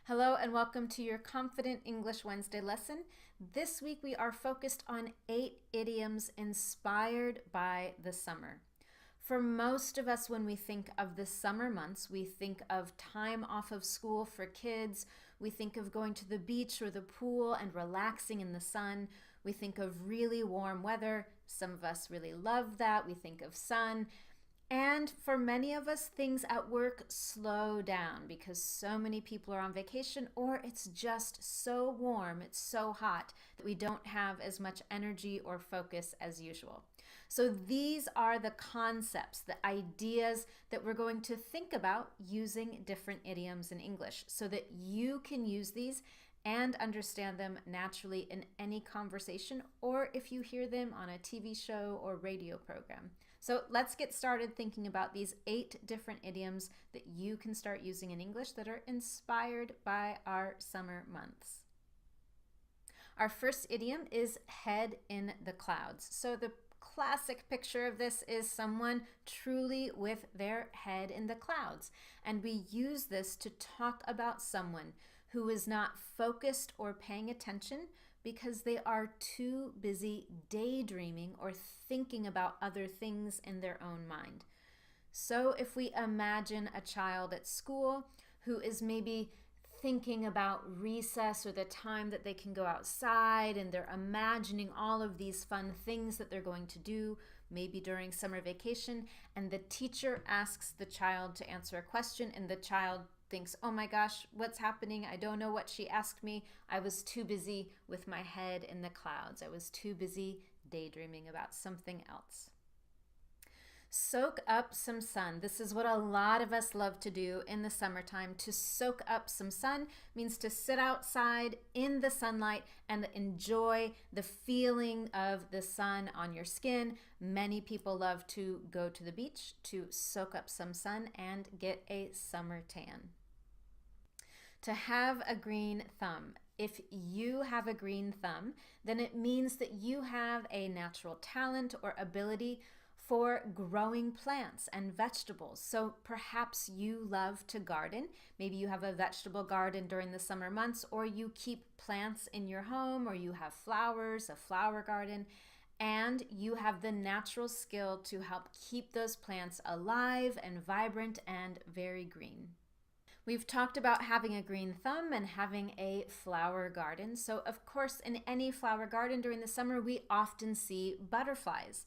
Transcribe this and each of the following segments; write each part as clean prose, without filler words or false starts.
Hello and welcome to your Confident English Wednesday lesson. This week we are focused on 8 idioms inspired by the summer. For most of us, when we think of the summer months, we think of time off of school for kids. We think of going to the beach or the pool and relaxing in the sun. We think of really warm weather. Some of us really love that. We think of sun. And for many of us, things at work slow down because so many people are on vacation, or it's just so warm, it's so hot that we don't have as much energy or focus as usual. So these are the concepts, the ideas that we're going to think about using different idioms in English so that you can use these and understand them naturally in any conversation, or if you hear them on a TV show or radio program. So let's get started thinking about these 8 different idioms that you can start using in English that are inspired by our summer months. Our first idiom is head in the clouds. So the classic picture of this is someone truly with their head in the clouds. And we use this to talk about someone who is not focused or paying attention because they are too busy daydreaming or thinking about other things in their own mind. So if we imagine a child at school who is maybe thinking about recess or the time that they can go outside, and they're imagining all of these fun things that they're going to do, maybe during summer vacation, and the teacher asks the child to answer a question, and the child thinks, oh my gosh, what's happening? I don't know what she asked me. I was too busy with my head in the clouds. I was too busy daydreaming about something else. Soak up some sun. This is what a lot of us love to do in the summertime. To soak up some sun means to sit outside in the sunlight and enjoy the feeling of the sun on your skin. Many people love to go to the beach to soak up some sun and get a summer tan. To have a green thumb. If you have a green thumb, then it means that you have a natural talent or ability for growing plants and vegetables. So perhaps you love to garden. Maybe you have a vegetable garden during the summer months, or you keep plants in your home, or you have flowers, a flower garden, and you have the natural skill to help keep those plants alive and vibrant and very green. We've talked about having a green thumb and having a flower garden. So of course, in any flower garden during the summer, we often see butterflies.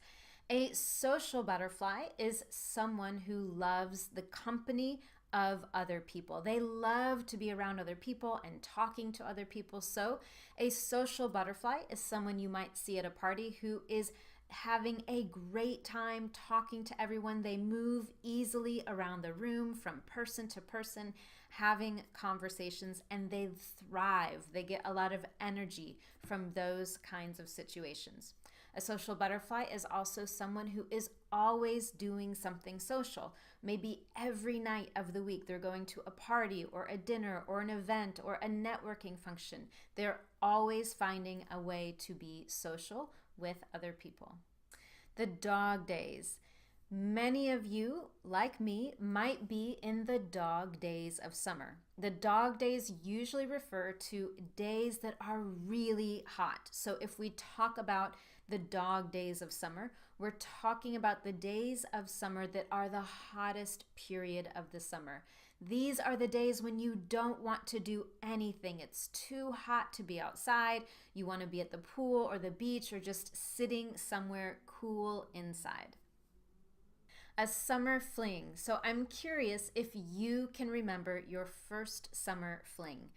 A social butterfly is someone who loves the company of other people. They love to be around other people and talking to other people. So a social butterfly is someone you might see at a party who is having a great time talking to everyone. They move easily around the room from person to person, having conversations, and they thrive. They get a lot of energy from those kinds of situations. A social butterfly is also someone who is always doing something social. Maybe every night of the week they're going to a party or a dinner or an event or a networking function. They're always finding a way to be social with other people. The dog days. Many of you, like me, might be in the dog days of summer. The dog days usually refer to days that are really hot. So if we talk about the dog days of summer, we're talking about the days of summer that are the hottest period of the summer. These are the days when you don't want to do anything. It's too hot to be outside. You want to be at the pool or the beach or just sitting somewhere cool inside. A summer fling. So I'm curious if you can remember your first summer fling.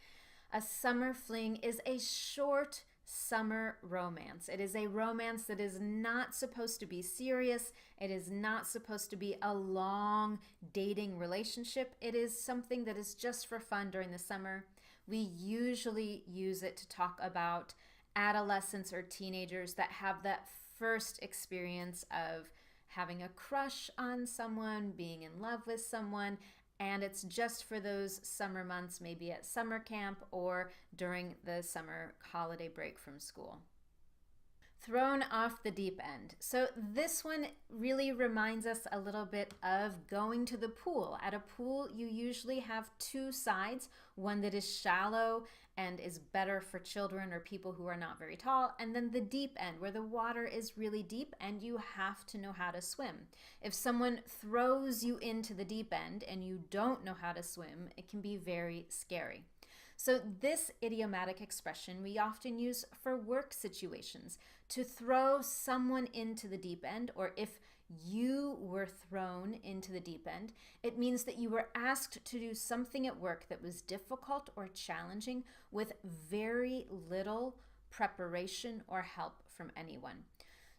A summer fling is a short summer romance. It is a romance that is not supposed to be serious. It is not supposed to be a long dating relationship. It is something that is just for fun during the summer. We usually use it to talk about adolescents or teenagers that have that first experience of having a crush on someone, being in love with someone, and it's just for those summer months, maybe at summer camp or during the summer holiday break from school. Thrown off the deep end. So this one really reminds us a little bit of going to the pool. At a pool, you usually have two sides, one that is shallow and is better for children or people who are not very tall, and then the deep end where the water is really deep and you have to know how to swim. If someone throws you into the deep end and you don't know how to swim, it can be very scary. So this idiomatic expression we often use for work situations, to throw someone into the deep end, or if you were thrown into the deep end, it means that you were asked to do something at work that was difficult or challenging with very little preparation or help from anyone.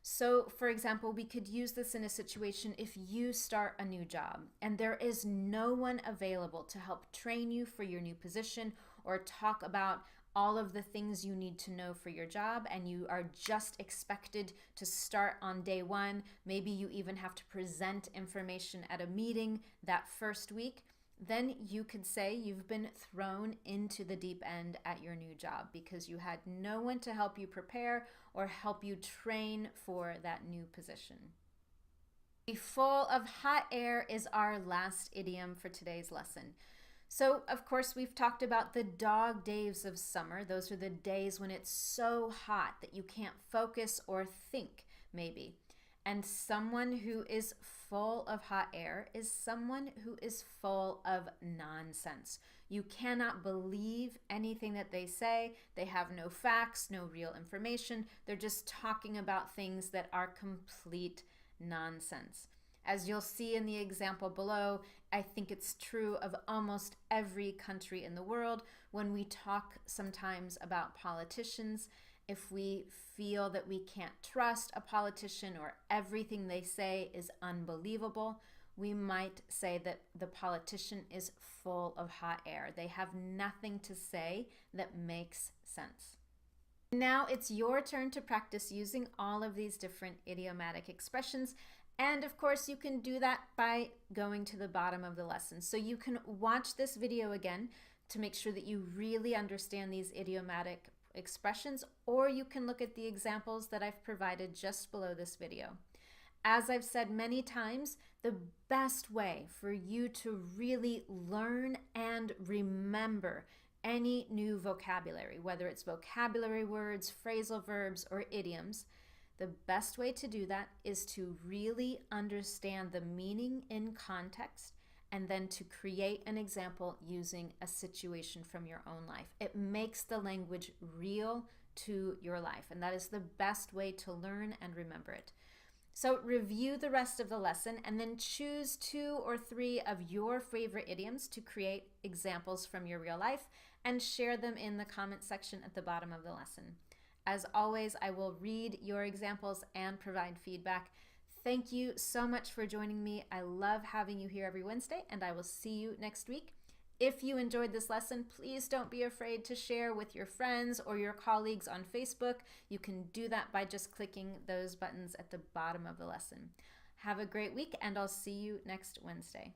So, for example, we could use this in a situation if you start a new job and there is no one available to help train you for your new position or talk about all of the things you need to know for your job, and you are just expected to start on day one. Maybe you even have to present information at a meeting that first week. Then you could say you've been thrown into the deep end at your new job because you had no one to help you prepare or help you train for that new position. Be full of hot air is our last idiom for today's lesson. So, of course, we've talked about the dog days of summer. Those are the days when it's so hot that you can't focus or think, maybe. And someone who is full of hot air is someone who is full of nonsense. You cannot believe anything that they say. They have no facts, no real information. They're just talking about things that are complete nonsense. As you'll see in the example below, I think it's true of almost every country in the world. When we talk sometimes about politicians, if we feel that we can't trust a politician or everything they say is unbelievable, we might say that the politician is full of hot air. They have nothing to say that makes sense. Now it's your turn to practice using all of these different idiomatic expressions. And of course, you can do that by going to the bottom of the lesson. So you can watch this video again to make sure that you really understand these idiomatic expressions, or you can look at the examples that I've provided just below this video. As I've said many times, the best way for you to really learn and remember any new vocabulary, whether it's vocabulary words, phrasal verbs, or idioms, the best way to do that is to really understand the meaning in context and then to create an example using a situation from your own life. It makes the language real to your life, and that is the best way to learn and remember it. So review the rest of the lesson and then choose 2 or 3 of your favorite idioms to create examples from your real life and share them in the comment section at the bottom of the lesson. As always, I will read your examples and provide feedback. Thank you so much for joining me. I love having you here every Wednesday, and I will see you next week. If you enjoyed this lesson, please don't be afraid to share with your friends or your colleagues on Facebook. You can do that by just clicking those buttons at the bottom of the lesson. Have a great week, and I'll see you next Wednesday.